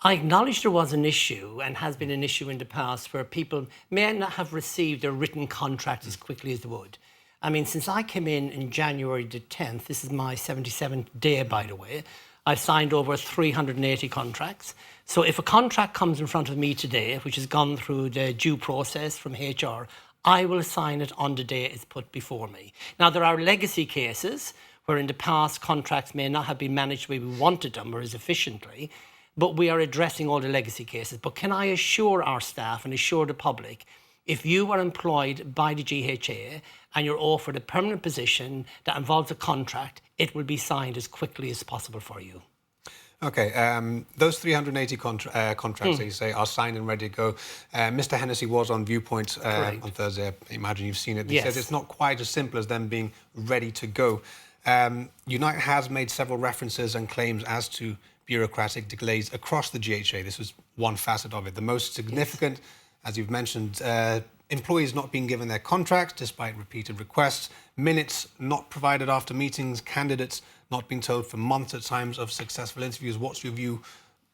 I acknowledge there was an issue and has been an issue in the past where people may not have received a written contract as quickly as they would. I mean, since I came in January the 10th, this is my 77th day, by the way, I've signed over 380 contracts. So if a contract comes in front of me today, which has gone through the due process from HR, I will sign it on the day it's put before me. Now, there are legacy cases where in the past contracts may not have been managed the way we wanted them or as efficiently, but we are addressing all the legacy cases. But can I assure our staff and assure the public, if you are employed by the GHA and you're offered a permanent position that involves a contract, it will be signed as quickly as possible for you. Okay, those 380 contracts that you say are signed and ready to go. Mr. Hennessy was on Viewpoint on Thursday. I imagine you've seen it. He says it's not quite as simple as them being ready to go. Unite has made several references and claims as to bureaucratic delays across the GHA. This was one facet of it. The most significant, as you've mentioned, employees not being given their contracts despite repeated requests, minutes not provided after meetings, candidates not being told for months at times of successful interviews. What's your view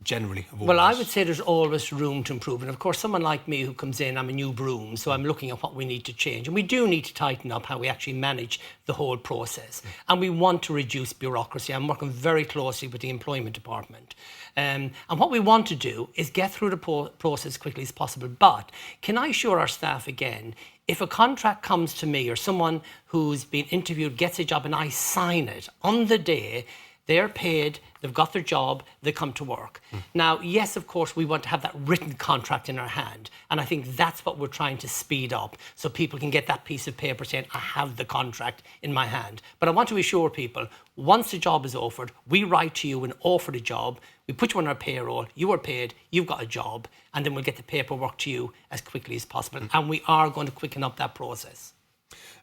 generally of all Well, this? I would say there's always room to improve. And of course, someone like me who comes in, I'm a new broom, so I'm looking at what we need to change. And we do need to tighten up how we actually manage the whole process. And we want to reduce bureaucracy. I'm working very closely with the employment department. And what we want to do is get through the process as quickly as possible. But can I assure our staff again, if a contract comes to me or someone who's been interviewed gets a job and I sign it on the day, they're paid, they've got their job, they come to work. Now, yes, of course, we want to have that written contract in our hand. And I think that's what we're trying to speed up so people can get that piece of paper saying, I have the contract in my hand. But I want to assure people, once the job is offered, we write to you and offer the job. We put you on our payroll, you are paid, you've got a job, and then we'll get the paperwork to you as quickly as possible. And we are going to quicken up that process.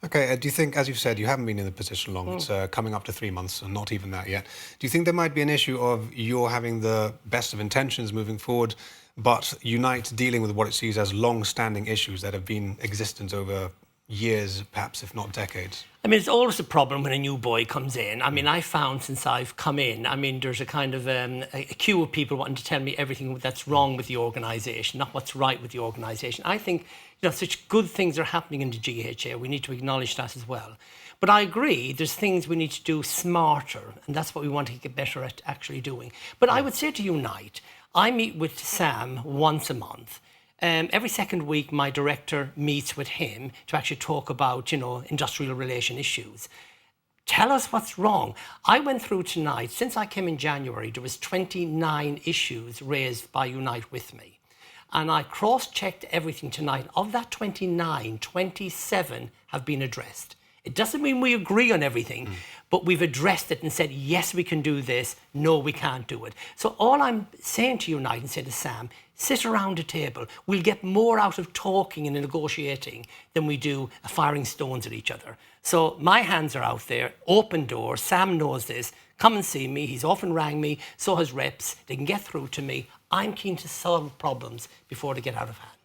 Okay, do you think, as you've said, you haven't been in the position long, it's coming up to 3 months and not even that yet. Do you think there might be an issue of you're having the best of intentions moving forward, but Unite dealing with what it sees as long-standing issues that have been existent over years, perhaps if not decades? I mean, it's always a problem when a new boy comes in. I mean, I found since I've come in, I mean, there's a kind of a queue of people wanting to tell me everything that's wrong with the organisation, not what's right with the organisation. I think, you know, such good things are happening in the GHA. We need to acknowledge that as well. But I agree, there's things we need to do smarter, and that's what we want to get better at actually doing. But I would say to Unite, I meet with Sam once a month. Every second week, my director meets with him to actually talk about, you know, industrial relation issues. Tell us what's wrong. I went through tonight, since I came in January, there was 29 issues raised by Unite with me. And I cross-checked everything tonight. Of that 29, 27 have been addressed. It doesn't mean we agree on everything, but we've addressed it and said, yes, we can do this. No, we can't do it. So all I'm saying to Unite and saying to Sam, sit around a table. We'll get more out of talking and negotiating than we do firing stones at each other. So my hands are out there, open doors. Sam knows this. Come and see me. He's often rang me. So has reps. They can get through to me. I'm keen to solve problems before they get out of hand.